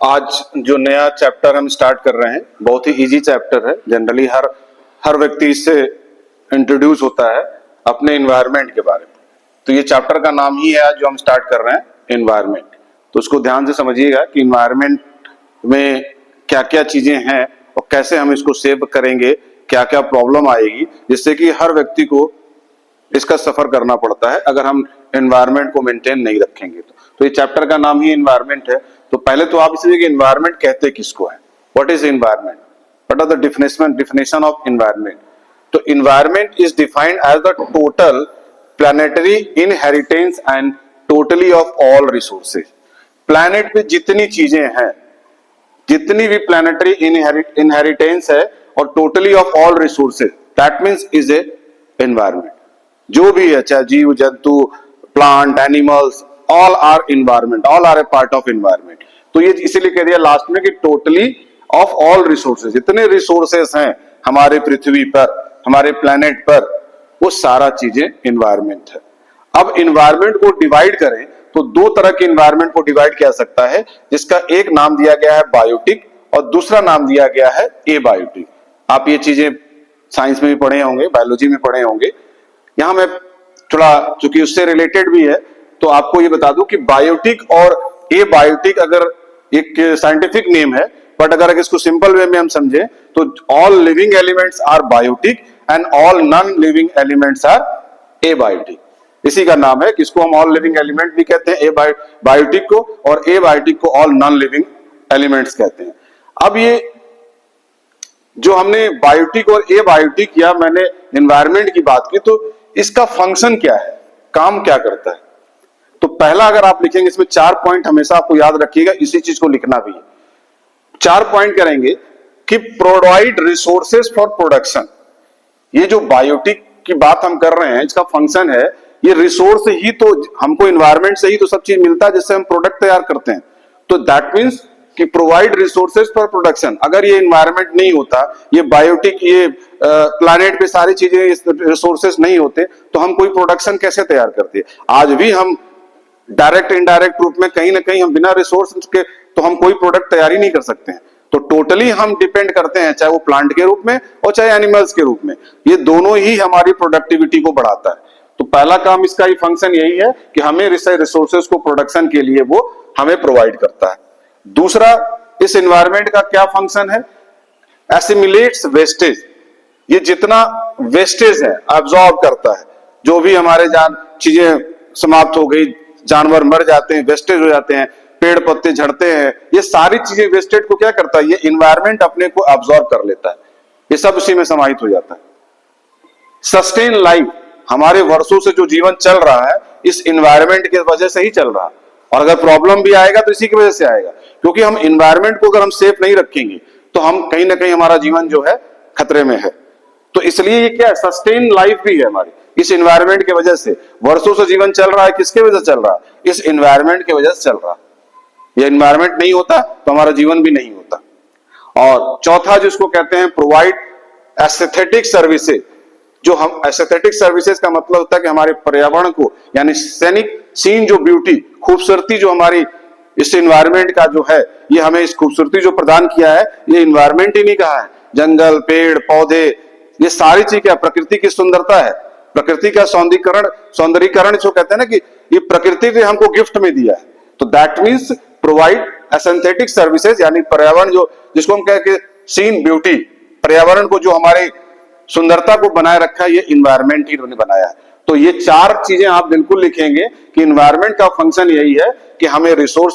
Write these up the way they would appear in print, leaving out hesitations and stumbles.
आज जो नया चैप्टर हम स्टार्ट कर रहे हैं बहुत ही इजी चैप्टर है। जनरली हर व्यक्ति इससे इंट्रोड्यूस होता है अपने एनवायरनमेंट के बारे में। तो ये चैप्टर का नाम ही है आज जो हम स्टार्ट कर रहे हैं, एनवायरनमेंट। तो उसको ध्यान से समझिएगा कि एनवायरनमेंट में क्या क्या चीजें हैं और कैसे हम इसको सेव करेंगे, क्या क्या प्रॉब्लम आएगी, जिससे कि हर व्यक्ति को इसका सफर करना पड़ता है अगर हम एनवायरनमेंट को मेंटेन नहीं रखेंगे। तो ये चैप्टर का नाम ही एनवायरनमेंट है। तो पहले तो आप इसे देखिए एनवायरनमेंट कहते किसको है, what is environment, what are the definition of environment. तो environment is defined as the total planetary inheritance and totally of all resources. Planet पे जितनी चीजें हैं, जितनी भी प्लैनेटरी इनहेरिटेंस है और totally of all resources, that means is a environment. जो भी है, चाहे जीव जंतु, plant, animals, all are environment, all are a part of environment. तो ये इसीलिए कह दिया लास्ट में कि टोटली ऑफ ऑल रिसोर्सेज, जितने रिसोर्सेज हैं हमारे पृथ्वी पर, हमारे प्लेनेट पर, वो सारा चीजें एनवायरनमेंट है। अब एनवायरनमेंट को डिवाइड करें तो दो तरह के एनवायरनमेंट को डिवाइड किया सकता है, जिसका एक नाम दिया गया है बायोटिक और दूसरा नाम दिया गया है एबायोटिक। आप ये चीजें साइंस में भी पढ़े होंगे, बायोलॉजी में पढ़े होंगे। यहां मैं थोड़ा, चूंकि उससे रिलेटेड भी है, तो आपको ये बता दूं कि बायोटिक और एबायोटिक अगर एक साइंटिफिक नेम है, बट अगर इसको सिंपल वे में हम समझे तो all living elements are biotic and all non living elements are abiotic. इसी का नाम है कि इसको हम ऑल लिविंग एलिमेंट भी कहते हैं बायोटिक को, और एबायोटिक को ऑल नॉन लिविंग एलिमेंट्स कहते हैं। अब ये जो हमने बायोटिक और एबायोटिक या मैंने एनवायरनमेंट की बात की, तो इसका फंक्शन क्या है, काम क्या करता है। तो पहला अगर आप लिखेंगे, इसमें 4 पॉइंट हमेशा आपको याद रखिएगा, इसी चीज को लिखना भी है। 4 पॉइंट करेंगे कि प्रोवाइड रिसोर्सेज फॉर प्रोडक्शन। ये जो बायोटिक की बात हम कर रहे हैं, इसका फंक्शन है, ये रिसोर्स ही तो हमको एनवायरनमेंट से ही तो सब चीज मिलता है जिससे हम प्रोडक्ट तैयार करते हैं। तो दैट मीन्स कि प्रोवाइड रिसोर्सेज फॉर प्रोडक्शन। अगर ये एनवायरनमेंट नहीं होता, ये बायोटिक, ये प्लैनेट पे सारी चीजें, रिसोर्सेज नहीं होते, तो हम कोई प्रोडक्शन कैसे तैयार करते। आज भी हम डायरेक्ट इनडायरेक्ट रूप में कहीं ना कहीं हम बिना रिसोर्स के तो हम कोई प्रोडक्ट तैयार ही नहीं कर सकते हैं। तो टोटली हम डिपेंड करते हैं, चाहे वो प्लांट के रूप में और चाहे एनिमल्स के रूप में। ये दोनों ही हमारी प्रोडक्टिविटी को बढ़ाता है। तो पहला काम इसका ही फंक्शन यही है कि हमें रिसोर्सेज को प्रोडक्शन के लिए वो हमें प्रोवाइड करता है। दूसरा, इस एनवायरनमेंट का क्या फंक्शन है, एसिमिलेट्स वेस्टेज। ये जितना वेस्टेज है अब्सॉर्ब करता है। जो भी हमारे चीजें समाप्त हो गई, जानवर मर जाते हैं, वेस्टेज हो जाते हैं, पेड़ पत्ते झड़ते हैं, ये सारी चीजें वेस्टेज को क्या करता है, ये एनवायरनमेंट अपने को अब्सॉर्ब कर लेता है, ये सब उसी में समाहित हो जाता है। सस्टेन लाइफ, हमारे वर्षों से जो जीवन चल रहा है इस एनवायरनमेंट की वजह से ही चल रहा है, और अगर प्रॉब्लम भी आएगा तो इसी की वजह से आएगा, क्योंकि हम एनवायरनमेंट को अगर हम सेफ नहीं रखेंगे तो हम कहीं ना कहीं हमारा जीवन जो है खतरे में है। तो इसलिए ये क्या है, सस्टेन लाइफ भी है हमारी, इस एनवायरनमेंट की वजह से वर्षों से जीवन चल रहा है। किसके वजह से चल रहा है, इस एनवायरनमेंट की वजह से चल रहा है। ये एनवायरनमेंट नहीं होता तो हमारा जीवन भी नहीं होता। और चौथा जिसको कहते हैं प्रोवाइड एस्थेटिक सर्विसेज। जो हम एस्थेटिक सर्विसेज का मतलब होता है कि हमारे पर्यावरण को, यानी सैनिक सीन, जो ब्यूटी, खूबसूरती जो हमारी इस एनवायरनमेंट का जो है, ये हमें इस खूबसूरती जो प्रदान किया है, ये एनवायरनमेंट ही नहीं कहा है। जंगल, पेड़ पौधे, ये सारी चीज क्या, प्रकृति की सुंदरता है, प्रकृति का सौंदर्यीकरण जो कहते हैं ना, कि ये प्रकृति ने हमको गिफ्ट में दिया है। तो that means provide aesthetic services, यानी पर्यावरण जो, जिसको हम कह के सीन ब्यूटी, पर्यावरण को जो हमारे सुंदरता को बनाए रखा है, ये एनवायरनमेंट ही इन्होंने बनाया है। तो ये 4 चीजें आप बिल्कुल लिखेंगे कि एनवायरनमेंट का फंक्शन यही है कि हमें रिसोर्स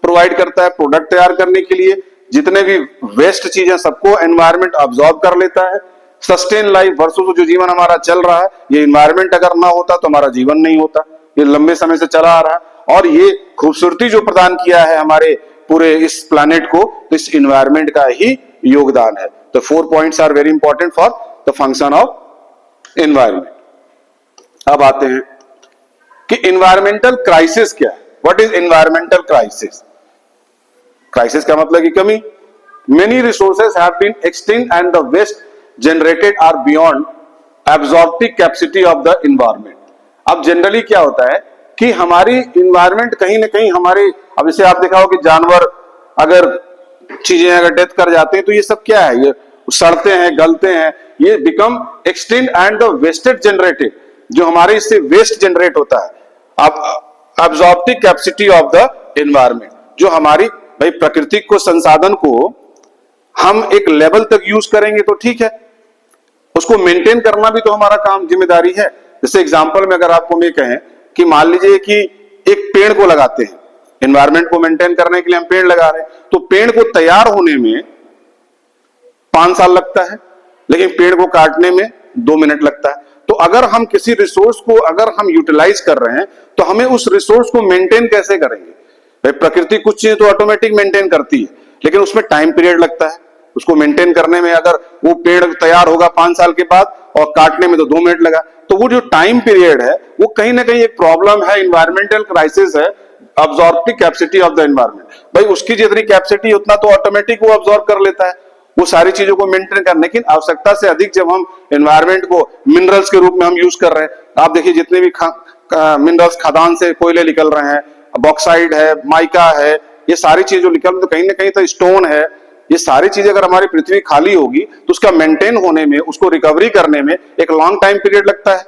प्रोवाइड करता है प्रोडक्ट तैयार करने के लिए, जितने भी वेस्ट चीजें सबको एनवायरनमेंट अब्सॉर्ब कर लेता है। सस्टेन लाइफ, वर्षों से जो जीवन हमारा चल रहा है, ये एनवायरनमेंट अगर ना होता तो हमारा जीवन नहीं होता, ये लंबे समय से चला आ रहा है। और ये खूबसूरती जो प्रदान किया है हमारे पूरे इस प्लैनेट को, तो इस एनवायरनमेंट का ही योगदान है। तो 4 points are very important for the function of environment. अब आते हैं कि एनवायरमेंटल क्राइसिस क्या है, what is environmental crisis. Crisis का मतलब की कमी। Many resources have been extinct and the waste generated are beyond absorptive capacity of the environment. अब जनरली क्या होता है कि हमारी इन्वायरमेंट कहीं ना कहीं हमारे, अब इसे आप देखा हो कि जानवर अगर चीजें अगर डेथ कर जाते हैं तो ये सब क्या है, ये सड़ते हैं, गलते हैं, ये become extinct and the wastage generated, जो हमारे इससे वेस्ट जनरेट होता है, अब absorptive capacity of the environment, जो हमारी भाई प्राकृतिक को संसाधन को हम एक लेवल तक यूज करेंगे तो ठीक है, उसको मेंटेन करना भी तो हमारा काम जिम्मेदारी है। जैसे एग्जांपल में अगर आपको मैं कहें कि मान लीजिए कि एक पेड़ को लगाते हैं, एनवायरमेंट को मेंटेन करने के लिए हम पेड़ लगा रहे हैं, तो पेड़ को तैयार होने में 5 साल लगता है, लेकिन पेड़ को काटने में 2 मिनट लगता है। तो अगर हम किसी रिसोर्स को अगर हम यूटिलाइज कर रहे हैं तो हमें उस रिसोर्स को मेंटेन कैसे करेंगे? भाई प्रकृति कुछ चीजें तो ऑटोमेटिक मेंटेन करती है, लेकिन उसमें टाइम पीरियड लगता है उसको मेंटेन करने में। अगर वो पेड़ तैयार होगा 5 साल के बाद और काटने में तो 2 मिनट लगा, तो वो जो टाइम पीरियड है वो कहीं ना कहीं एक प्रॉब्लम है, इन्वायरमेंटल क्राइसिस है, अब्जॉर्प्टिव कैपेसिटी ऑफ द एनवायरमेंट। भाई उसकी जितनी कैपेसिटी उतना तो ऑटोमेटिक वो अब्जॉर्ब कर लेता है, वो सारी चीजों को मेंटेन करने, लेकिन आवश्यकता से अधिक जब हम एनवायरमेंट को मिनरल्स के रूप में हम यूज कर रहे हैं, आप देखिए जितने भी मिनरल्स खदान से कोयले निकल रहे हैं, बॉक्साइड है, माइका है, ये सारी चीजें जो निकल, तो कहीं ना कहीं तो स्टोन है, ये सारी चीजें अगर हमारी पृथ्वी खाली होगी तो उसका मेंटेन होने में, उसको रिकवरी करने में एक लॉन्ग टाइम पीरियड लगता है,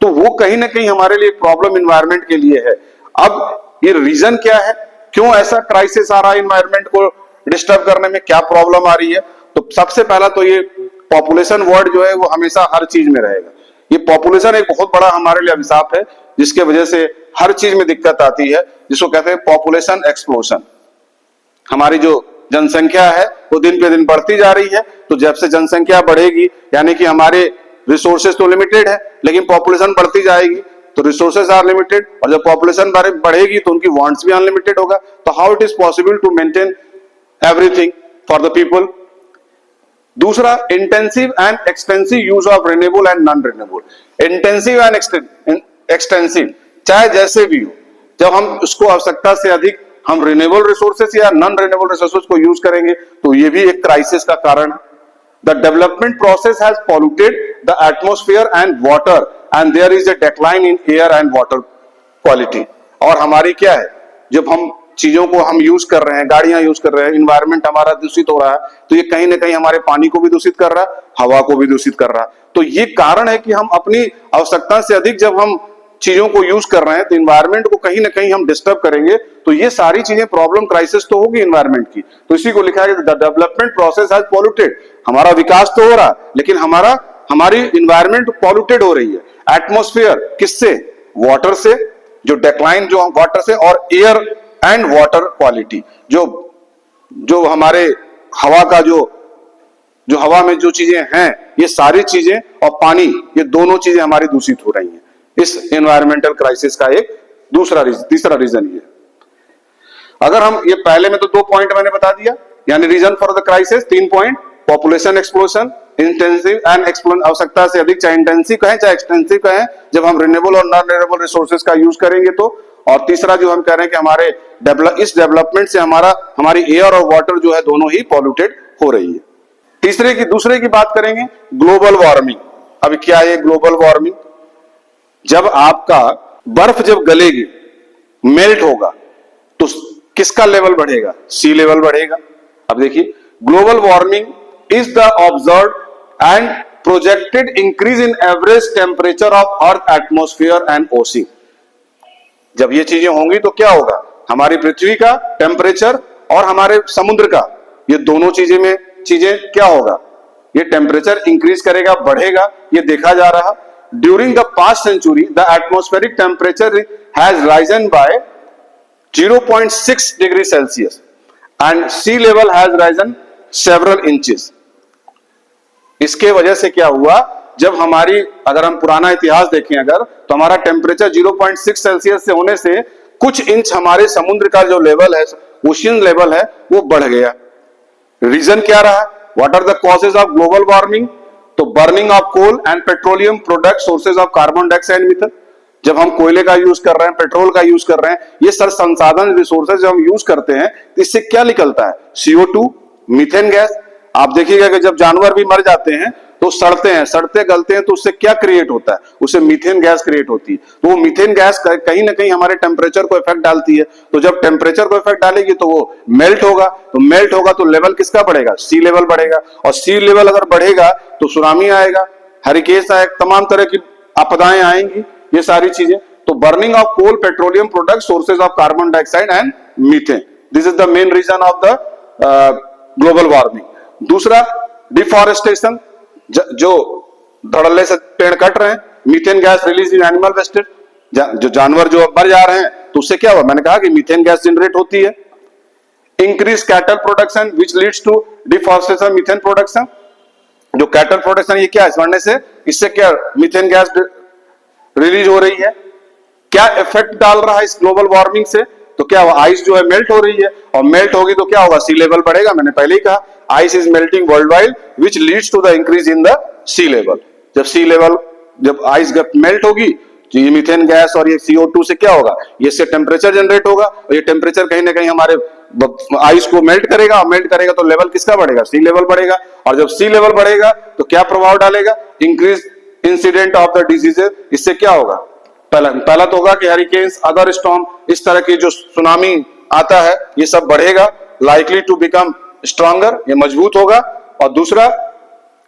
तो वो कहीं ना कहीं हमारे लिए प्रॉब्लम इन्वायरमेंट के लिए है। अब ये रीजन क्या है, क्यों ऐसा क्राइसिस आ रहा है, इन्वायरमेंट को डिस्टर्ब करने में क्या प्रॉब्लम आ रही है? तो सबसे पहला तो ये पॉपुलेशन वर्ड जो है वो हमेशा हर चीज में रहेगा। ये पॉपुलेशन एक बहुत बड़ा हमारे लिए अभिशाप है, जिसके वजह से हर चीज में दिक्कत आती है, जिसको कहते हैं पॉपुलेशन एक्सप्लोशन। हमारी जो जनसंख्या है वो दिन पे दिन बढ़ती जा रही है, तो जब से जनसंख्या बढ़ेगी यानी कि हमारे रिसोर्सेज तो लिमिटेड है, लेकिन पॉपुलेशन बढ़ती जाएगी तो रिसोर्सेज आर लिमिटेड, और जब पॉपुलेशन बढ़ेगी तो उनकी वांट्स भी अनलिमिटेड होगा। तो how it is possible to maintain everything for the people? दूसरा, intensive and extensive use of renewable and non renewable. Intensive and extensive, चाहे जैसे भी हो, जब हम उसको आवश्यकता से अधिक हम रिन्यूएबल रिसोर्सेस या नॉन रिन्यूएबल रिसोर्सेस को यूज करेंगे तो ये भी एक क्राइसिस का कारण है। The development process has polluted the atmosphere and water and there is a decline in air and water quality. और हमारी क्या है, जब हम चीजों को हम यूज कर रहे हैं, गाड़ियां यूज कर रहे हैं, इन्वायरमेंट हमारा दूषित हो रहा है, तो ये कहीं ना कहीं हमारे पानी को भी दूषित कर रहा है, हवा को भी दूषित कर रहा है। तो ये कारण है कि हम अपनी आवश्यकता से अधिक जब हम चीजों को यूज कर रहे हैं तो इन्वायरमेंट को कहीं ना कहीं हम डिस्टर्ब करेंगे, तो ये सारी चीजें प्रॉब्लम क्राइसिस तो होगी इन्वायरमेंट की। तो इसी को लिखा है the development process has polluted. हमारा विकास तो हो रहा है, लेकिन हमारी इन्वायरमेंट पॉल्यूटेड हो रही है। एटमॉस्फेयर किससे? वाटर से, जो डिक्लाइन जो वाटर से, और एयर एंड वाटर क्वालिटी, जो हमारे हवा का जो हवा में जो चीजें हैं, ये सारी चीजें, और पानी, ये दोनों चीजें हमारी दूषित हो रही हैं। इस एनवायरमेंटल क्राइसिस का एक तीसरा रीजन ये। अगर हम ये पहले में तो 2 पॉइंट मैंने बता दिया, यानी reason for the crisis 3 point, population explosion, intensive and एक्सप्लोन, आवश्यकता से अधिक, चाहे इंटेंसिव कहें चाहे एक्सटेंसिव कहें, जब हम रिन्यूएबल और नॉन रिन्यूएबल रिसोर्सेज का यूज करेंगे तो। और तीसरा जो हम कह रहे हैं कि हमारे इस डेवलपमेंट से हमारी एयर और वाटर जो है दोनों ही पॉल्यूटेड हो रही है। दूसरे की बात करेंगे, ग्लोबल वार्मिंग। अब क्या है ग्लोबल वार्मिंग? जब आपका बर्फ जब गलेगी, मेल्ट होगा, तो किसका लेवल बढ़ेगा? सी लेवल बढ़ेगा। अब देखिए, global warming is the observed and projected increase in average temperature of earth atmosphere and ocean. जब ये चीजें होंगी तो क्या होगा? हमारी पृथ्वी का टेम्परेचर और हमारे समुद्र का, ये दोनों चीजें क्या होगा? ये टेम्परेचर इंक्रीज करेगा, बढ़ेगा, ये देखा जा रहा। During the past century the atmospheric temperature has risen by 0.6 degree Celsius and sea level has risen several inches. इसके वजह से क्या हुआ, जब अगर हम पुराना इतिहास देखें अगर, तो हमारा टेम्परेचर 0.6 सेल्सियस से होने से कुछ इंच हमारे समुद्र का जो लेवल है, ओशियन लेवल है, वो बढ़ गया। रीजन क्या रहा? What are the causes of global warming? तो burning of coal and petroleum product, sources of carbon dioxide, methane. जब हम कोयले का यूज कर रहे हैं, पेट्रोल का यूज कर रहे हैं, ये सर संसाधन रिसोर्सेज जब हम यूज करते हैं तो इससे क्या निकलता है? CO2, methane gas. आप देखिएगा कि जब जानवर भी मर जाते हैं तो सड़ते गलते हैं, तो उससे क्या क्रिएट होता है? उससे मीथेन गैस क्रिएट होती है। तो वो मीथेन गैस कहीं ना कहीं हमारे टेम्परेचर को इफेक्ट डालती है। तो जब टेम्परेचर को इफेक्ट डालेगी तो वो मेल्ट होगा तो लेवल किसका बढ़ेगा? सी लेवल बढ़ेगा, और सी लेवल अगर बढ़ेगा तो सुनामी आएगा, हरिकेन आएगा, तमाम तरह की आपदाएं आएंगी, ये सारी चीजें। तो burning of coal, petroleum product, sources of carbon dioxide and methane, this is the main reason of the global warming. दूसरा, डिफॉरेस्टेशन, जो धड़ल्ले से पेड़ कट रहे हैं, methane gas release in animal wastage, जो जानवर जो मर जा रहे हैं तो उससे क्या हुआ? मैंने कहा कि मीथेन गैस जनरेट होती है। Increase cattle production which leads to deforestation, methane production. जो कैटल प्रोडक्शन, ये क्या है? से इससे क्या मीथेन गैस रिलीज हो रही है। क्या इफेक्ट डाल रहा है इस ग्लोबल वार्मिंग से? तो क्या हुआ? आइस जो है मेल्ट हो रही है, और मेल्ट होगी तो क्या होगा? सी लेवल बढ़ेगा। मैंने पहले ही कहा ice is melting world wide which leads to the increase in the sea level. जब आइस मेल्ट होगी तो ये मीथेन गैस और ये CO2 से क्या होगा? ये इससे टेम्परेचर जनरेट होगा, और ये टेम्परेचर कहीं ना कहीं हमारे आइस को मेल्ट करेगा, और मेल्ट करेगा तो लेवल किसका बढ़ेगा? सी लेवल बढ़ेगा। और जब सी लेवल बढ़ेगा तो क्या प्रभाव डालेगा? Increase incident of the diseases. इससे क्या होगा? पहला तो होगा कि हरिकेन्स, अदर स्टॉर्म, इस तरह की जो सुनामी आता है ये सब बढ़ेगा, लाइकली टू बिकम स्ट्रॉन्गर, ये मजबूत होगा। और दूसरा,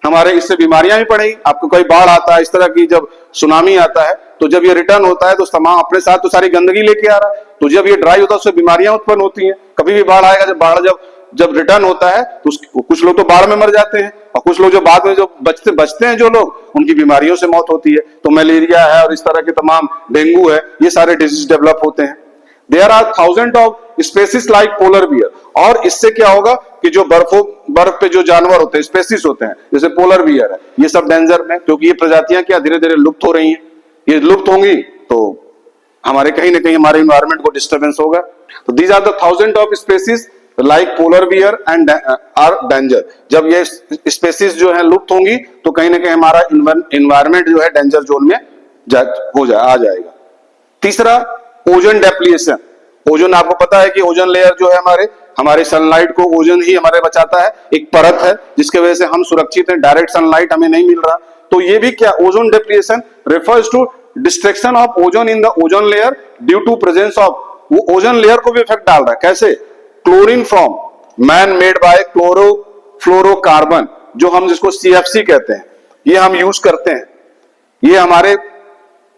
हमारे इससे बीमारियां भी बढ़ेगी। आपको कोई बाढ़ आता है, इस तरह की जब सुनामी आता है, तो जब ये रिटर्न होता है तो तमाम अपने साथ तो सारी गंदगी लेके आ रहा है, तो जब ये ड्राई होता है उससे बीमारियां उत्पन्न होती हैं। कभी भी बाढ़ आएगा, जब रिटर्न होता है तो कुछ लोग तो बाढ़ में मर जाते हैं, और कुछ लोग जो बाद में जो बचते हैं जो लोग, उनकी बीमारियों से मौत होती है। तो मलेरिया है और इस तरह के तमाम, डेंगू है, ये सारे डिजीज डेवलप होते हैं। There are thousand of species like polar bear. और इससे क्या होगा कि जो बर्फ पे जो जानवर होते हैं, स्पेसीज होते हैं, जैसे पोलर बियर है, ये सब डेंजर में, क्योंकि ये प्रजातियां क्या धीरे धीरे लुप्त हो रही हैं। ये लुप्त होंगी तो हमारे कहीं ना कहीं हमारे इन्वायरमेंट को डिस्टर्बेंस होगा। तो these are the thousand of species like polar bear and are danger. जब ये स्पेसीज जो है लुप्त होंगी तो कहीं ना कहीं हमारा इन्वायरमेंट जो है डेंजर जोन में आ जाएगा। तीसरा, ओजोन डेप्लीशन। ओजोन, आपको पता है कि ओजोन लेयर जो है हमारे सनलाइट को ओजोन ही हमारे बचाता है, एक परत है जिसके वजह से हम सुरक्षित हैं, डायरेक्ट सनलाइट हमें नहीं मिल रहा। तो ये भी क्या, ozone depletion refers to destruction of ozone in the ozone layer due to presence of, वो ओजोन लेयर को भी इफेक्ट डाल रहा है। कैसे? Chlorine from man made by chlorofluorocarbon, जो हम जिसको CFC कहते हैं, ये हम यूज करते हैं। ये हमारे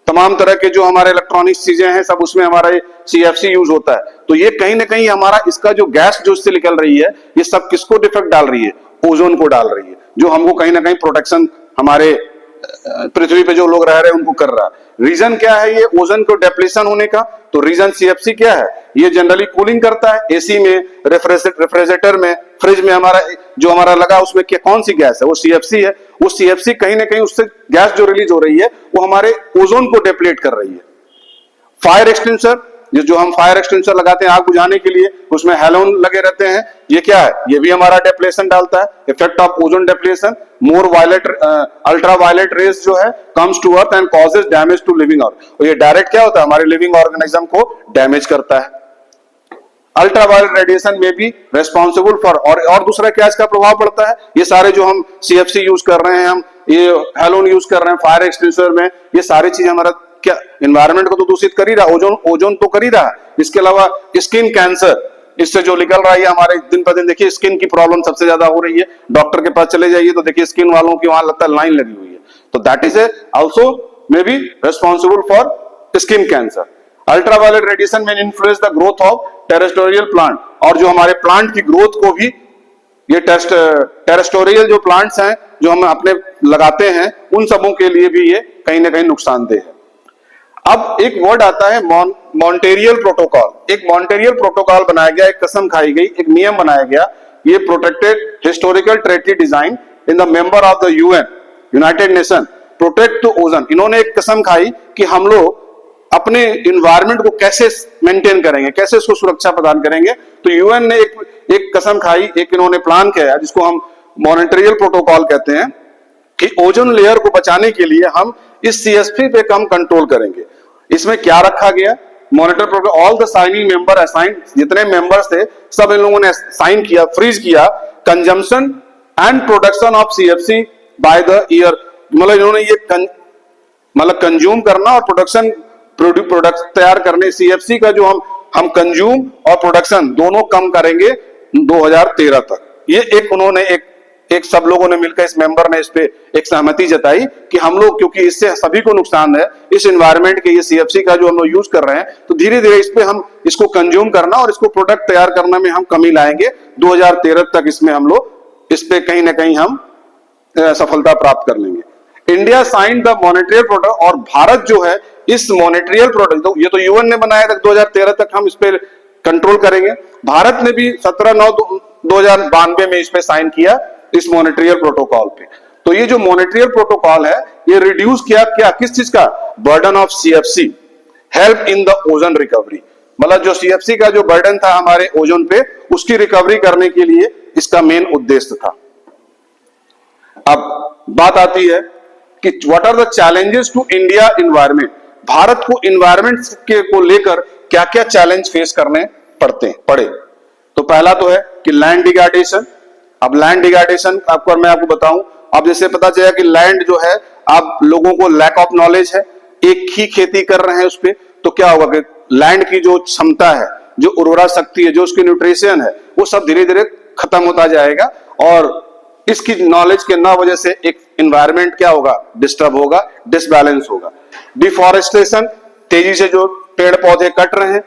तमाम तरह के जो हमारे इलेक्ट्रॉनिक्स चीजें हैं सब उसमें हमारा CFC यूज होता है। तो ये कहीं ना कहीं हमारा इसका जो गैस जो इससे निकल रही है, ये सब किसको डिफेक्ट डाल रही है? ओजोन को डाल रही है, जो हमको कहीं ना कहीं प्रोटेक्शन हमारे पृथ्वी पे जो लोग रह रहे हैं उनको कर रहा है। रीजन क्या है ये ओजोन को डिप्लीशन होने का? तो रीजन CFC क्या है? ये जनरली कूलिंग करता है, AC में, रेफ्रिजरेटर में, फ्रिज में हमारा लगा उसमें क्या, कौन सी गैस है? वो CFC है। वो CFC कहीं ना कहीं उससे गैस जो रिलीज हो रही है वो हमारे ओजोन को डिप्लीट कर रही है। फायर एक्सटिंग्विशर, जो हम फायर एक्सटिंग्विशर लगाते हैं आग बुझाने के लिए, उसमें हैलोजन लगे रहते हैं, ये क्या है? ये भी हमारा डिप्लीशन डालता है, effect of ozone depletion. More violet, ultra violet rays जो है comes to earth and causes damage to living organ, और ये डायरेक्ट क्या होता है? हमारे लिविंग ऑर्गेनिज्म को डैमेज करता है। अल्ट्रावायलेट रेडिएशन में भी रेस्पॉन्सिबल फॉर, और दूसरा क्या इसका प्रभाव पड़ता है? ये सारे जो हम CFC यूज कर रहे हैं, हम ये हैलोजन यूज कर रहे हैं फायर एक्सटिंग्विशर में, ये सारी चीज हमारा क्या एनवायरनमेंट को तो दूषित कर ही रहा, ओजोन तो कर ही रहा। इसके अलावा स्किन कैंसर, इससे जो निकल रहा है हमारे दिन पर दिन, देखिए स्किन की प्रॉब्लम सबसे ज्यादा हो रही है। डॉक्टर के पास चले जाइए तो देखिए स्किन वालों की वहां लगता है लाइन लगी हुई है। तो that is also may be responsible for skin cancer. Ultraviolet radiation may influence the growth of terrestrial plant, और जो हमारे प्लांट की ग्रोथ को भी, ये टेरेस्टोरियल जो प्लांट्स हैं जो हम अपने लगाते हैं, उन सबों के लिए भी ये कहीं ना कहीं नुकसानदेह है। अब एक वर्ड आता है मॉन्टेरियल प्रोटोकॉल। एक मॉन्टेरियल प्रोटोकॉल बनाया गया, एक कसम खाई गई, एक नियम बनाया गया। ये protected historical treaty design in the member of the UN, United Nation, protect to ozone. इन्होंने एक कसम खाई कि हम लोग अपने इन्वायरमेंट को कैसे मेंटेन करेंगे, कैसे उसको सुरक्षा प्रदान करेंगे। तो UN ने एक कसम खाई, एक इन्होंने प्लान किया जिसको हम मॉनिटरियल प्रोटोकॉल कहते हैं, कि ओजोन लेयर को बचाने के लिए हम इस CFC पे कम कंट्रोल करेंगे। इसमें क्या रखा गया? Monitor protocol, all the signing member assign, जितने मेंबर्स थे सब इन लोगों ने साइन किया, फ्रीज किया consumption and production of CFC by the year, मतलब इन्होंने ये मतलब कंज्यूम करना और प्रोडक्शन प्रोडक्ट तैयार करने, सीएफसी का जो हम कंज्यूम और प्रोडक्शन दोनों कम करेंगे 2013 तक। ये एक उन्होंने एक सब लोगों ने मिलकर, इस मेंबर ने इस पे एक सहमति जताई कि हम लोग, क्योंकि इससे सभी को नुकसान है इस एनवायरनमेंट के, ये सीएफसी का जो हम लोग यूज कर रहे हैं, तो धीरे धीरे इस पे हम इसको कंज्यूम करना और इसको प्रोडक्ट तैयार करने में हम कमी लाएंगे। 2013 तक इसमें हम लोग इस पे कहीं ना कहीं हम सफलता प्राप्त कर लेंगे। India sign the monetary product, और भारत जो है इस मॉनेटरी प्रोडक्ट, तो ये तो यूएन ने बनाया था 2013 तक हम इस पे कंट्रोल करेंगे। भारत ने भी 17/9/2092 में इस पे साइन किया, इस मॉनेटरियल प्रोटोकॉल पे। तो ये जो मॉनेटरियल प्रोटोकॉल है ये रिड्यूस किया क्या, किस चीज का, burden of CFC, help in the ozone recovery, मतलब जो सीएफसी का जो बर्डन था हमारे ओजोन पे, उसकी रिकवरी करने के लिए इसका मेन उद्देश्य था। अब बात आती है कि what are the challenges to India environment, Bharat को एनवायरमेंट के को लेकर क्या क्या चैलेंज फेस करने पड़े। तो पहला तो है कि लैंड डिग्रेडेशन। अब लैंड डिग्रेडेशन आपको मैं आपको बताऊं, अब जैसे पता चला कि लैंड जो है, आप लोगों को लैक ऑफ नॉलेज है, एक ही खेती कर रहे हैं उस पे, तो क्या होगा कि लैंड की जो क्षमता है, जो उर्वरा शक्ति है, जो उसकी न्यूट्रिशन है, वो सब धीरे धीरे खत्म होता जाएगा। और इसकी नॉलेज के ना वजह से एक एनवायरमेंट क्या होगा, डिस्टर्ब होगा, डिसबैलेंस होगा। डिफॉरेस्टेशन, तेजी से जो पेड़ पौधे कट रहे हैं,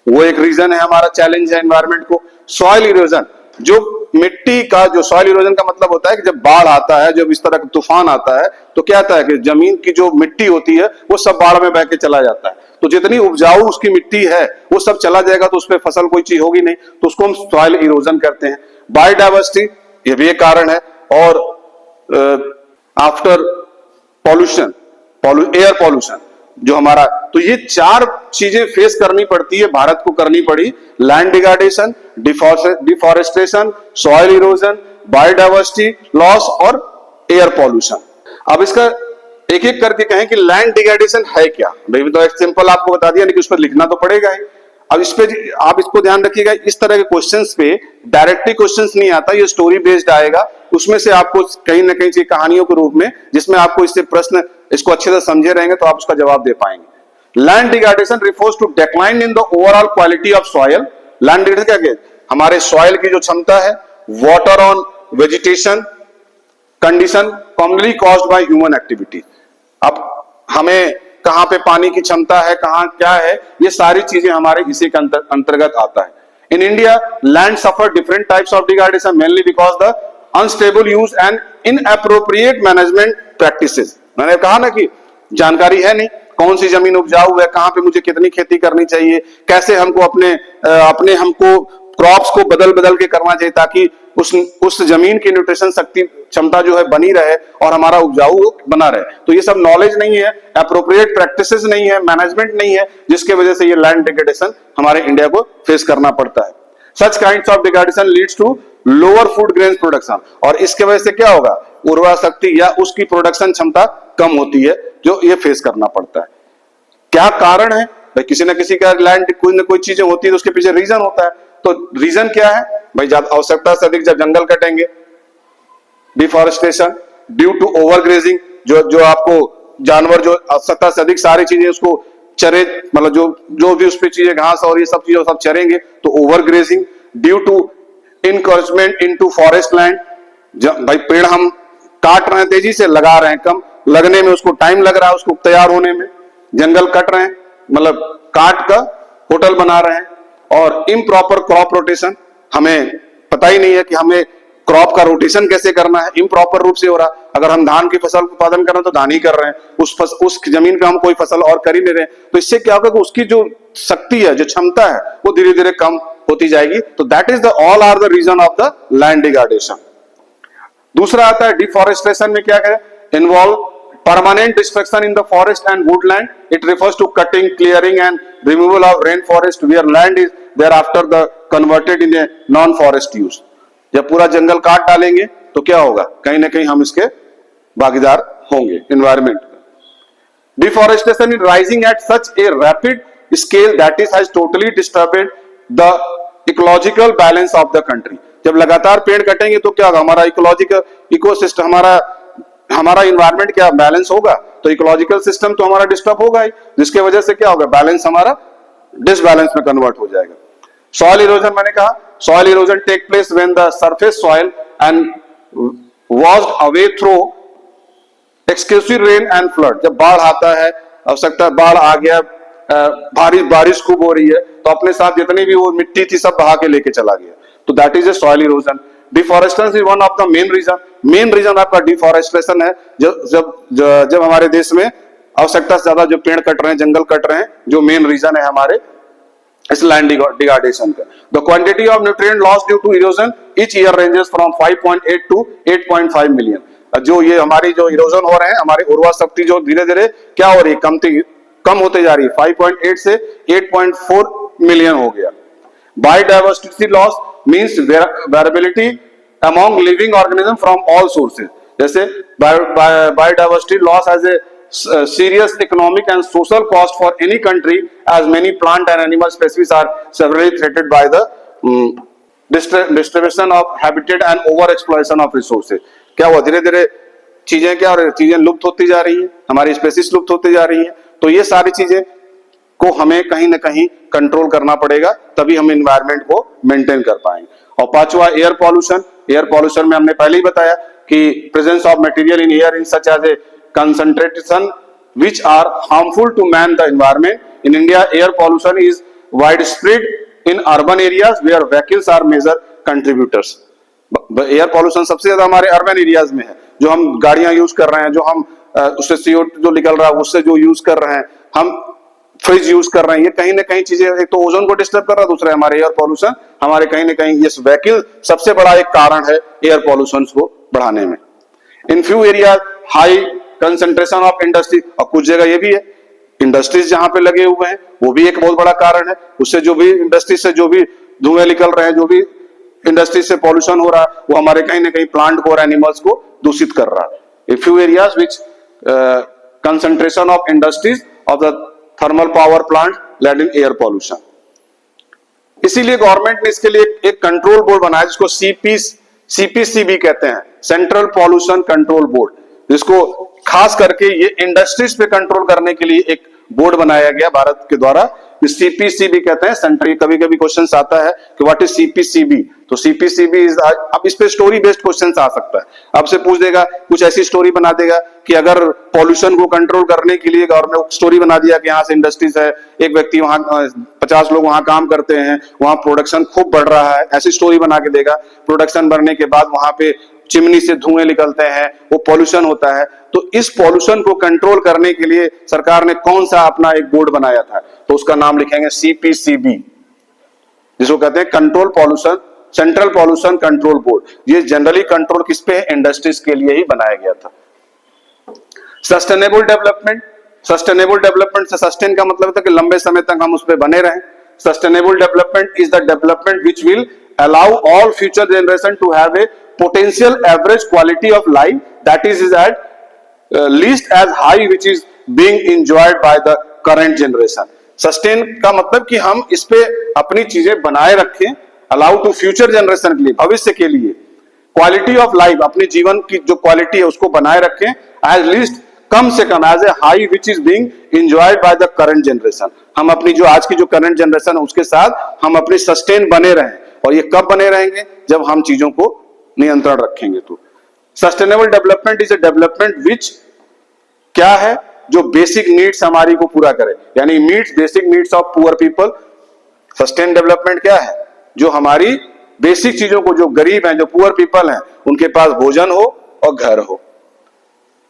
वो एक रीजन है, हमारा चैलेंज है एनवायरमेंट को। सॉइल इरोजन, जो मिट्टी का जो सॉइल इरोजन का मतलब होता है कि जब बाढ़ आता है, जब इस तरह का तूफान आता है, तो क्या आता है कि जमीन की जो मिट्टी होती है वो सब बाढ़ में बह के चला जाता है, तो जितनी उपजाऊ उसकी मिट्टी है वो सब चला जाएगा, तो उस पर फसल कोई चीज होगी नहीं, तो उसको हम सॉइल इरोजन करते हैं। बायोडाइवर्सिटी, ये भी एक कारण है। और आफ्टर पॉल्यूशन, एयर पॉल्यूशन जो हमारा, तो ये चार चीजें फेस करनी पड़ती है, भारत को करनी पड़ी, land degradation, deforestation, soil erosion, biodiversity loss और एयर पॉल्यूशन। अब इसका एक एक करके कहें कि लैंड डिग्रेडेशन है क्या। भाई तो एक सिंपल आपको बता दिया, लेकिन उस पर लिखना तो पड़ेगा ही। अब इस पे आप इसको ध्यान रखिएगा, इस तरह के क्वेश्चंस पे डायरेक्टली क्वेश्चंस नहीं आता, ये स्टोरी बेस्ड आएगा, उसमें से आपको कहीं ना कहीं कहानियों के रूप में, जिसमें आपको इससे प्रश्न इसको अच्छे से समझे रहेंगे तो आप उसका जवाब दे पाएंगे। Land degradation refers to decline in the overall quality of soil. Land degradation क्या है, हमारे सॉइल की जो क्षमता है, water on vegetation condition commonly caused by human activity. अब हमें कहां पे पानी की क्षमता है, कहां क्या है, ये सारी चीजें हमारे इसी के अंतर्गत आता है। In India land suffer different types of degradation mainly because the unstable use and inappropriate management practices. मैंने कहा ना कि जानकारी है नहीं, कौन सी जमीन उपजाऊ है, कहां पे मुझे कितनी खेती करनी चाहिए, कैसे हमको अपने हमको क्रॉप्स को बदल बदल के करना चाहिए ताकि उस जमीन की न्यूट्रिशन शक्ति क्षमता जो है बनी रहे और हमारा उपजाऊ बना रहे। तो ये सब नॉलेज नहीं है, एप्रोप्रिएट प्रैक्टिसेस नहीं है, मैनेजमेंट नहीं है, जिसके वजह से ये लैंड डिग्रेडेशन हमारे इंडिया को फेस करना पड़ता है। Such kinds of degradation leads to lower food grain production, और इसके वजह से क्या होगा, उर्वरा शक्ति या उसकी प्रोडक्शन क्षमता कम होती है, जो ये फेस करना पड़ता है। क्या कारण है भाई, किसी न किसी का लैंड कोई ना कोई चीजें होती है तो उसके पीछे रीजन होता है। तो रीजन क्या है भाई, ज्यादा आवश्यकता से अधिक जब जंगल कटेंगे, डिफॉरेस्टेशन ड्यू टू ओवरग्रेजिंग, जो आपको जानवर जो आवश्यकता से अधिक सारी चीजें उसको चरे, मतलब जो भी उस पे चीजें घास और ये सब चीजें सब चरेंगे, तो overgrazing. Due to encouragement into forest land, भाई पेड़ हम काट रहे हैं, तेजी से लगा रहे हैं, कम लगने में उसको टाइम लग रहा है, उसको तैयार होने में। जंगल कट रहे हैं, मतलब काट कर होटल बना रहे हैं। और इम्प्रॉपर क्रॉप रोटेशन, हमें पता ही नहीं है कि हमें क्रॉप का रोटेशन कैसे करना है, इम्प्रॉपर रूप से हो रहा। अगर हम धान की फसल उत्पादन कर रहे हैं तो धान ही कर रहे हैं, उस जमीन पे हम कोई फसल और कर ही नहीं रहे, तो इससे क्या होगा कि उसकी जो शक्ति है, जो क्षमता है, वो धीरे धीरे कम होती जाएगी। तो that is the all are the reason of the land degradation. दूसरा आता है डिफॉरेस्टेशन में क्या करें, involve permanent destruction in the forest and woodland. It refers to cutting, clearing and removal of rainforest where land is thereafter converted in a non-forest use. जब पूरा जंगल काट डालेंगे तो क्या होगा, कहीं ना कहीं हम इसके भागीदार होंगे एनवायरमेंट का। Deforestation is rising at such a rapid scale that it has totally disturbed the ecological balance of the country. जब लगातार पेड़ कटेंगे तो क्या होगा, हमारा इकोलॉजिकल इकोसिस्टम, हमारा हमारा इन्वायरमेंट क्या बैलेंस होगा, तो इकोलॉजिकल सिस्टम तो हमारा डिस्टर्ब होगा ही, जिसके वजह से क्या होगा, बैलेंस हमारा डिसबैलेंस में कन्वर्ट हो जाएगा। सॉइल इरोजन, मैंने कहा soil erosion take place when the surface soil and washed away through exclusive rain and flood. जब बाढ़ आता है, आवश्यकता बाढ़ आ गया, बारिश खूब हो रही है, तो अपने साथ जितनी भी वो मिट्टी थी सब बहा के लेके चला गया, तो that is a soil erosion. Deforestation is one of the main reason आपका डिफॉरेस्टेशन है। जब हमारे देश में आवश्यकता से ज्यादा जो पेड़ कट रहे हैं, जंगल कट रहे हैं, जो मेन रीजन है हमारे इस लैंड डिग्रेडेशन का। The quantity of nutrient loss due to erosion each year ranges from 5.8 to 8.5 million. जो ये हमारी जो इरोजन हो रहे हैं, हमारी उर्वरा शक्ति जो धीरे धीरे क्या हो रही है, कम होते जा रही है, 5.8 से 8.4 मिलियन हो गया। Biodiversity loss means variability among living organism from all sources. जैसे biodiversity loss as a serious economic and social cost for any country, as many plant and animal species are severely threatened by the distribution of habitat and over exploitation of resources। क्या हुआ, धीरे धीरे चीजें लुप्त होती जा रही हैं, हमारी स्पेसीज लुप्त होती जा रही हैं। तो ये सारी चीजें को हमें कहीं ना कहीं कंट्रोल करना पड़ेगा, तभी हम एनवायरनमेंट को मेंटेन कर पाएंगे। और पांचवा एयर पॉल्यूशन। एयर पॉल्यूशन में हमने पहले ही बताया कि presence of material in air in such as a concentration which are harmful to man the environment. In India, air pollution is widespread in urban areas where vehicles are major contributors. Air pollution सबसे ज्यादा हमारे urban areas में है, जो हम गाड़ियां use कर रहे हैं, जो हम उससे CO2 जो निकल रहा है उससे जो यूज कर रहे हैं, हम फ्रिज यूज कर रहे हैं, ये कहीं ना कहीं चीजें एक तो ओजोन को डिस्टर्ब कर रहा है, दूसरा हमारे एयर पॉल्यूशन हमारे कहीं ना कहीं ये व्हीकल सबसे बड़ा एक कारण है एयर पॉल्यूशन को बढ़ाने में। In few area high concentration of industry, और कुछ जगह ये भी है इंडस्ट्रीज जहां पे लगे हुए हैं, वो भी एक बहुत बड़ा कारण है। उससे जो भी इंडस्ट्री से जो भी धुएं निकल रहे हैं, जो भी इंडस्ट्री से पॉल्यूशन हो रहा है, वो हमारे कहीं ना कहीं प्लांट को और एनिमल्स को दूषित कर रहा है। Few areas which concentration of industries of the thermal power plant led in air pollution. इसीलिए गवर्नमेंट ने इसके लिए एक कंट्रोल बोर्ड बनाया जिसको CPCB कहते हैं, सेंट्रल पॉल्यूशन कंट्रोल बोर्ड, जिसको खास करके ये इंडस्ट्रीज पे कंट्रोल करने के लिए एक बोर्ड बनाया गया भारत के द्वारा। CPCB कहते हैं सेंट्रल। कभी कभी क्वेश्चन आता है कि व्हाट इज CPCB, तो CPCB इज, अब इस पे स्टोरी बेस्ड क्वेश्चन आ सकता है, आपसे पूछ देगा, कुछ ऐसी स्टोरी बना देगा कि अगर पॉल्यूशन को कंट्रोल करने के लिए गवर्नमेंट स्टोरी बना दिया कि यहाँ से इंडस्ट्रीज है, एक व्यक्ति वहां 50 लोग वहां काम करते हैं, वहां प्रोडक्शन खूब बढ़ रहा है, ऐसी स्टोरी बना के देगा। प्रोडक्शन बढ़ने के बाद वहां पे चिमनी से धुएं निकलते हैं, वो पॉल्यूशन होता है। तो इस पॉल्यूशन को कंट्रोल करने के लिए सरकार ने कौन सा अपना एक बोर्ड बनाया था, तो उसका नाम लिखेंगे CPCB, जिसको कहते हैं control pollution, central pollution control board. ये जनरली कंट्रोल किस पे है, इंडस्ट्रीज के लिए ही बनाया गया था। Sustainable development. सस्टेनेबल डेवलपमेंट से सस्टेन का मतलब था कि लंबे समय तक हम उस पर बने रहें। Sustainable development is the development which will allow all future generation to have a potential average quality of life that is at least as high which is being enjoyed by the current generation। sustain का मतलब कि हम इस पे अपनी चीजें बनाए रखें, allow to future generation के लिए, भविष्य के लिए। क्वालिटी ऑफ लाइफ, अपने जीवन की जो क्वालिटी है उसको बनाए रखें, as least कम से कम as a high which is being enjoyed by the current generation. हम अपनी जो आज की जो करंट जनरेशन है उसके साथ हम अपनी सस्टेन बने रहें, और ये कब बने रहेंगे, जब हम चीजों को नियंत्रण रखेंगे। तो sustainable development is a development विच क्या है, जो बेसिक नीड्स हमारी को पूरा करे, यानी meets basic needs of poor people. Sustain development क्या है, जो हमारी बेसिक चीजों को, जो गरीब हैं, जो पुअर पीपल हैं, उनके पास भोजन हो और घर हो।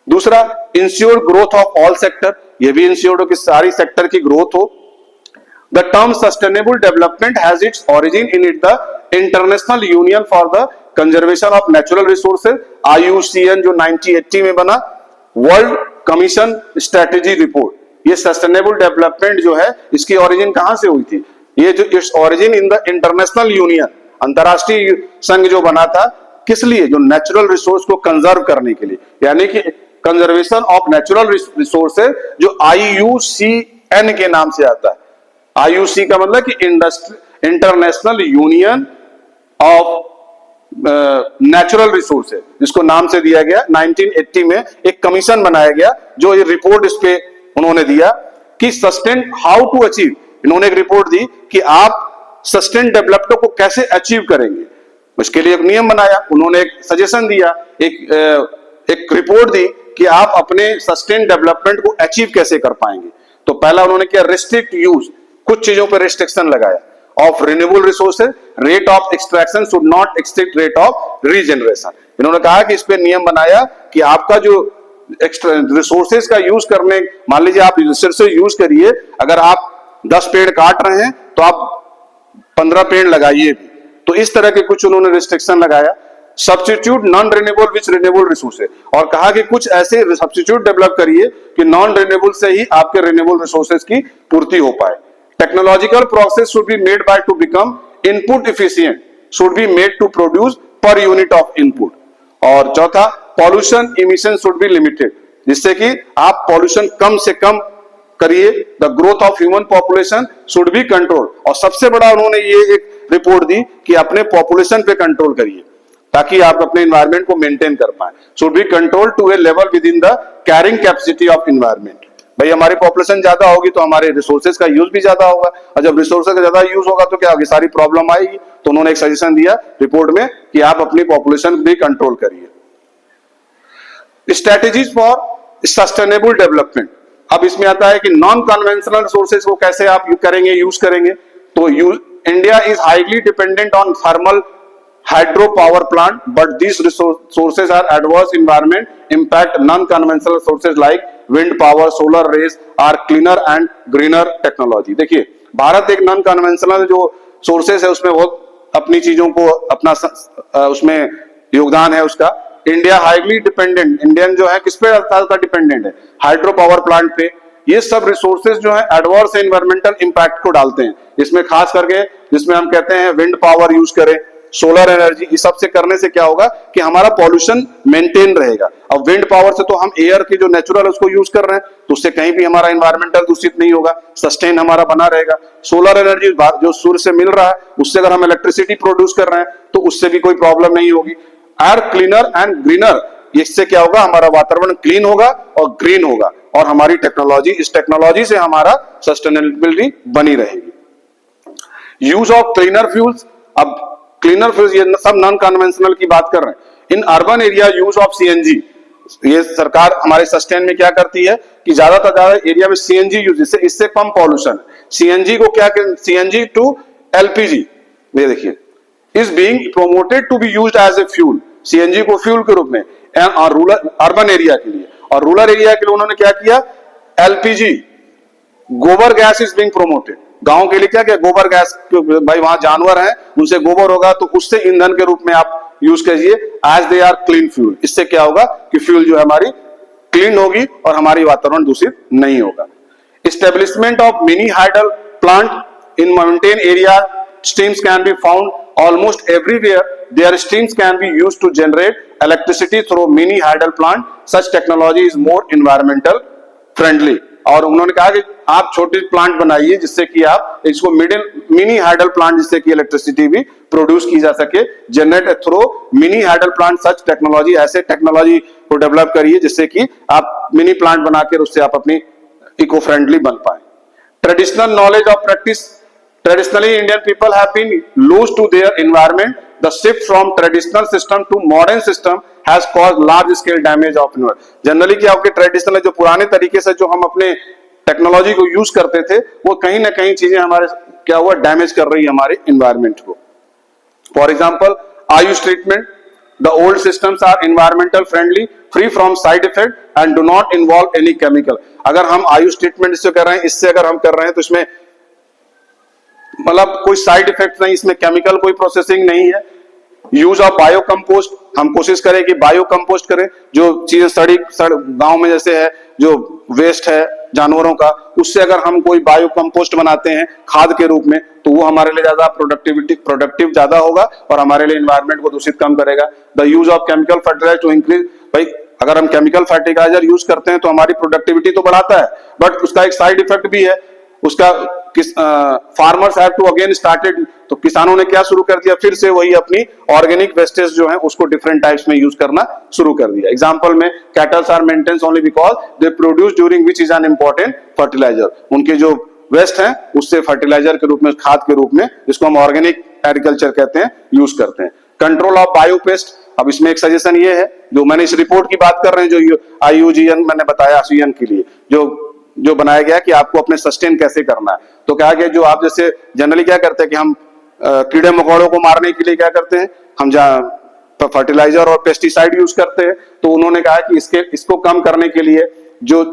दूसरा, ensure growth of all sector, ये भी इंश्योर हो कि सारी सेक्टर की ग्रोथ हो। The term sustainable development has its origin in the International Union for the Conservation of Natural Resources, IUCN, जो 1980 में बना, वर्ल्ड कमीशन स्ट्रेटेजी रिपोर्ट। ये सस्टेनेबल डेवलपमेंट जो है, इसकी ओरिजिन कहां से हुई थी, ये जो its origin in the international union, अंतरराष्ट्रीय संघ जो बना था, किस लिए, जो नेचुरल रिसोर्स को कंजर्व करने के लिए, यानी कि कंजर्वेशन ऑफ नेचुरल रिसोर्सेज, जो IUCN के नाम से आता है। IUC का मतलब कि international union of natural resource है, जिसको नाम से दिया गया 1980 में एक कमीशन बनाया गया जो ये रिपोर्ट इस पे उन्होंने दिया कि सस्टेन हाउ टू अचीव। इन्होंने एक रिपोर्ट दी कि आप सस्टेन डेवलपमेंट को कैसे अचीव करेंगे, उसके लिए एक नियम बनाया। उन्होंने एक सजेशन दिया, एक रिपोर्ट दी कि आप अपने सस्टेन डेवलपमेंट को अचीव कैसे कर पाएंगे। तो पहला उन्होंने किया रिस्ट्रिक्ट यूज, कुछ चीजों पर रिस्ट्रिक्शन लगाया of renewable resources, rate of extraction should not exceed rate of regeneration. इन्होंने कहा कि इस पे नियम बनाया कि आपका जो एक्स्ट्रा रिसोर्सेज का यूज करने, मान लीजिए आप रिसोर्सेज यूज करिए, अगर आप 10 पेड़ काट रहे हैं तो आप 15 पेड़ लगाइए। तो इस तरह के कुछ उन्होंने रिस्ट्रिक्शन लगाया। सब्स्टिट्यूट नॉन रिन्यूएबल विच रिन्यूएबल रिसोर्सेज, और कहा कि कुछ ऐसे सब्स्टिट्यूट डेवलप करिए कि नॉन रिन्यूएबल से ही आपके रिन्यूएबल रिसोर्सेज की पूर्ति हो पाए। Technological process should be made by to become input efficient, should be made to produce per unit of input. और चौथा, pollution emission should be limited, जिससे कि आप पॉल्यूशन कम से कम करिए। The growth of human population should be control, और सबसे बड़ा उन्होंने ये एक रिपोर्ट दी कि अपने पॉपुलेशन पे कंट्रोल करिए ताकि आप अपने एनवायरनमेंट को मेंटेन कर पाए। Should be control to a level within the carrying capacity of environment. भाई हमारी पॉपुलेशन ज्यादा होगी तो हमारे रिसोर्सेज का यूज भी ज्यादा होगा, और जब रिसोर्सेज का ज्यादा यूज होगा तो क्या होगी, सारी प्रॉब्लम आएगी। तो उन्होंने एक सजेशन दिया रिपोर्ट में कि आप अपनी पॉपुलेशन भी कंट्रोल करिए। स्ट्रेटेजीज फॉर सस्टेनेबल डेवलपमेंट, अब इसमें आता है कि नॉन कन्वेंशनल रिसोर्सेज को कैसे आप यूज करेंगे। तो India is highly dependent on thermal hydro power plant, but these sources are adverse environment impact. Non-conventional sources like wind power, solar rays are cleaner and greener technology। देखिए भारत एक non conventional जो sources है उसमें बहुत अपनी चीजों को अपना उसमें योगदान है उसका। इंडिया हाईली डिपेंडेंट, इंडियन जो है किस पे ज्यादा डिपेंडेंट है, हाइड्रो पावर प्लांट पे। ये सब रिसोर्सेज जो है एडवर्स एनवायरमेंटल इंपैक्ट को डालते हैं, इसमें खास करके जिसमें हम कहते हैं विंड पावर यूज करें, सोलर एनर्जी, इस सब से करने से क्या होगा कि हमारा पॉल्यूशन मेंटेन रहेगा। अब विंड पावर से तो हम एयर की जो नेचुरल उसको यूज कर रहे हैं, तो उससे कहीं भी हमारा एनवायरमेंटल दूषित नहीं होगा, सस्टेन हमारा बना रहेगा। सोलर एनर्जी जो सूर्य से मिल रहा है उससे अगर हम इलेक्ट्रिसिटी प्रोड्यूस कर रहे हैं तो उससे भी कोई प्रॉब्लम नहीं होगी। एयर क्लीनर एंड ग्रीनर, इससे क्या होगा, हमारा वातावरण क्लीन होगा और ग्रीन होगा, और हमारी टेक्नोलॉजी, इस टेक्नोलॉजी से हमारा सस्टेनेबिलिटी बनी रहेगी। यूज ऑफ क्लीनर फ्यूल्स, अब क्लीनर फ्यूल्स ये सब नॉन कन्वेंशनल की बात कर रहे हैं। In urban area use of CNG, ये सरकार हमारे सस्टेन में क्या करती है कि ज्यादा से ज्यादा एरिया में सीएनजी यूज, इससे कम पॉल्यूशन। सीएनजी को क्या, सीएनजी टू एलपीजी, ये देखिए, is being promoted to be used as a fuel, CNG को फ्यूल के रूप में और रूरल अर्बन एरिया के लिए। और रूरल एरिया के लिए उन्होंने क्या किया, एलपीजी गोबर गैस इज बीइंग प्रोमोटेड। गांव के लिए क्या क्या, गोबर गैस, भाई वहां जानवर हैं उनसे गोबर होगा तो उससे ईंधन के रूप में आप यूज कीजिए, as they are clean fuel. इससे क्या होगा कि फ्यूल जो है हमारी क्लीन होगी और हमारी वातावरण दूषित नहीं होगा। Establishment of mini hydel plant in mountain area, streams can be found almost everywhere, there streams can be used to generate electricity through mini hydel plant, such technology is more environmental friendly. और उन्होंने कहा कि आप छोटे plant बनाइए जिससे कि आप इसको मिनी हाइडल प्लांट, जिससे कि इलेक्ट्रिसिटी भी प्रोड्यूस की जा सके, generate through mini hydel plant, such technology, ऐसे टेक्नोलॉजी को डेवलप करिए जिससे कि आप मिनी प्लांट बनाकर उससे आप अपनी इको फ्रेंडली बन पाए। Traditional knowledge of practice, traditionally Indian people have been loose to their environment, the shift from traditional system to modern system has caused large scale damage of environment। Generally क्या होगा, traditional जो पुराने तरीके से जो हम अपने टेक्नोलॉजी को यूज करते थे वो कहीं ना कहीं चीजें हमारे क्या हुआ, डैमेज कर रही है हमारे एनवायरनमेंट को। For example Ayush treatment, the old systems are environmental friendly, free from side effect and do not involve any chemical. अगर हम आयुष ट्रीटमेंट इससे कर रहे हैं, इससे अगर हम कर रहे हैं तो इसमें मतलब कोई साइड इफेक्ट नहीं, इसमें केमिकल कोई प्रोसेसिंग नहीं है। यूज ऑफ बायो कंपोस्ट, हम कोशिश करें कि बायो कंपोस्ट करें, जो चीजें गांव में जैसे है जो वेस्ट है जानवरों का, उससे अगर हम कोई बायो कंपोस्ट बनाते हैं खाद के रूप में तो वो हमारे लिए ज्यादा प्रोडक्टिव ज्यादा होगा और हमारे लिए एनवायरनमेंट को दूषित कम करेगा। The use of chemical fertilizer to increase, भाई अगर हम केमिकल फर्टिलाइजर यूज करते हैं तो हमारी प्रोडक्टिविटी तो बढ़ाता है, बट उसका एक साइड इफेक्ट भी है, उसका farmers have to again started, तो किसानों ने क्या शुरू कर दिया, फिर से वही अपनी ऑर्गेनिक वेस्टेज जो है उसको डिफरेंट टाइप्स में यूज करना शुरू कर दिया। एग्जांपल में cattles are maintains only because they produce during which is an important fertilizer, उनके जो वेस्ट है उससे फर्टिलाइजर के रूप में, खाद के रूप में, जिसको हम ऑर्गेनिक एग्रीकल्चर कहते हैं, यूज करते हैं। कंट्रोल ऑफ बायोपेस्ट, अब इसमें एक सजेशन ये है, जो मैंने इस रिपोर्ट की बात कर रहे हैं, जो IUCN मैंने बताया ऑक्सीजन के लिए जो बनाया गया कि आपको अपने सस्टेन कैसे करना है। तो क्या गया, जो आप जैसे जनरली क्या करते हैं कि हम कीड़े मकोड़ों को मारने के लिए क्या करते हैं, हम फर्टिलाइजर और पेस्टिसाइड यूज करते हैं। तो उन्होंने कहा कि इसको कम करने के लिए जो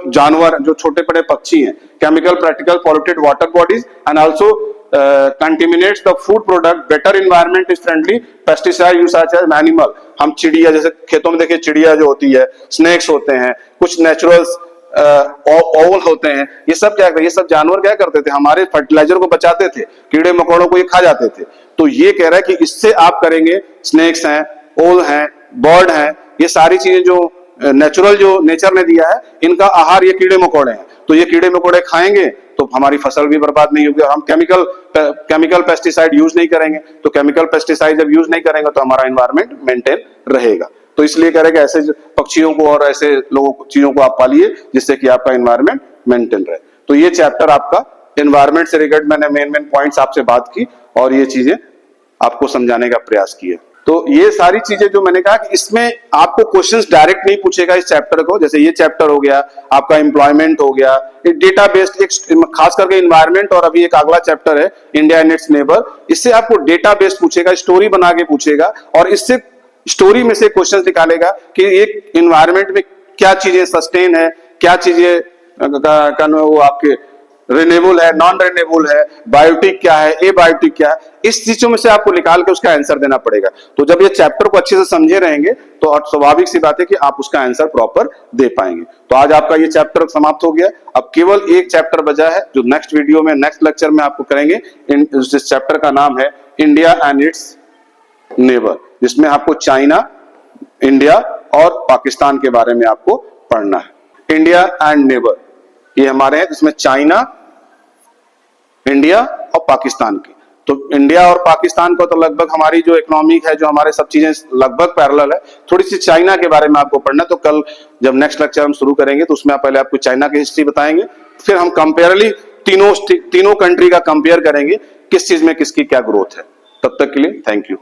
जानवर, जो छोटे बड़े पक्षी हैं, chemical practical polluted water bodies and also contaminates the food product, better environment is friendly, pesticide use such as animal, हम चिड़िया, जैसे खेतों में देखिए चिड़िया जो होती है, स्नेक्स होते हैं, कुछ नेचुरल्स ओवल होते हैं, ये सब क्या, ये सब जानवर क्या करते थे, हमारे फर्टिलाइजर को बचाते थे, कीड़े मकोड़ों को ये खा जाते थे। तो ये कह रहा है कि इससे आप करेंगे, स्नेक्स हैं, ओल हैं, बर्ड हैं, ये सारी चीजें जो नेचुरल, जो नेचर ने दिया है, इनका आहार ये कीड़े मकोड़े हैं। तो ये कीड़े मकोड़े खाएंगे तो हमारी फसल भी बर्बाद नहीं होगी, और हम केमिकल पेस्टिसाइड यूज नहीं करेंगे। तो केमिकल पेस्टिसाइड जब यूज नहीं करेंगे तो हमारा एनवायरमेंट मेंटेन रहेगा। तो इसलिए कह रहे हैं कि ऐसे पक्षियों को और ऐसे लोगों चीजों को आप पालिए जिससे कि आपका एनवायरमेंट मेंटेन रहे। तो ये चैप्टर आपका एनवायरमेंट से रिलेटेड, मैंने मेन पॉइंट्स आपसे बात की और ये चीजें आपको समझाने का प्रयास किया। तो ये सारी चीजें जो मैंने कहा कि इसमें आपको क्वेश्चंस डायरेक्ट नहीं पूछेगा इस चैप्टर को, जैसे ये चैप्टर हो गया आपका एम्प्लॉयमेंट हो गया, डेटा बेस्ड, एक खास करके एनवायरमेंट, और अभी एक अगला चैप्टर है इंडिया एंड इट्स नेबर, इससे आपको डेटा बेस्ड पूछेगा, स्टोरी बना के पूछेगा, और इससे स्टोरी में से क्वेश्चन निकालेगा कि एक एनवायरमेंट में क्या चीजें सस्टेन है, क्या चीजें वो आपके रिन्यूएबल है, नॉन रिन्यूएबल है, बायोटिक क्या है, ए बायोटिक क्या है, इस चीजों में से आपको निकाल के उसका आंसर देना पड़ेगा। तो जब ये चैप्टर को अच्छे से समझे रहेंगे तो स्वाभाविक सी बात है कि आप उसका आंसर प्रॉपर दे पाएंगे। तो आज आपका ये चैप्टर समाप्त हो गया, अब केवल एक चैप्टर बचा है जो नेक्स्ट वीडियो में, नेक्स्ट लेक्चर में आपको करेंगे। इस चैप्टर का नाम है इंडिया एंड इट्स नेबर, जिसमें आपको चाइना, इंडिया और पाकिस्तान के बारे में आपको पढ़ना है। इंडिया एंड नेबर ये हमारे हैं, जिसमें चाइना, इंडिया और पाकिस्तान की। तो इंडिया और पाकिस्तान को तो लगभग हमारी जो इकोनॉमिक है, जो हमारे सब चीजें लगभग पैरेलल है। थोड़ी सी चाइना के बारे में आपको पढ़ना है, तो कल जब नेक्स्ट लेक्चर हम शुरू करेंगे तो उसमें पहले आपको चाइना की हिस्ट्री बताएंगे, फिर हम कंपेयरली तीनों कंट्री का कंपेयर करेंगे किस चीज में किसकी क्या ग्रोथ है। तब तक के लिए थैंक यू।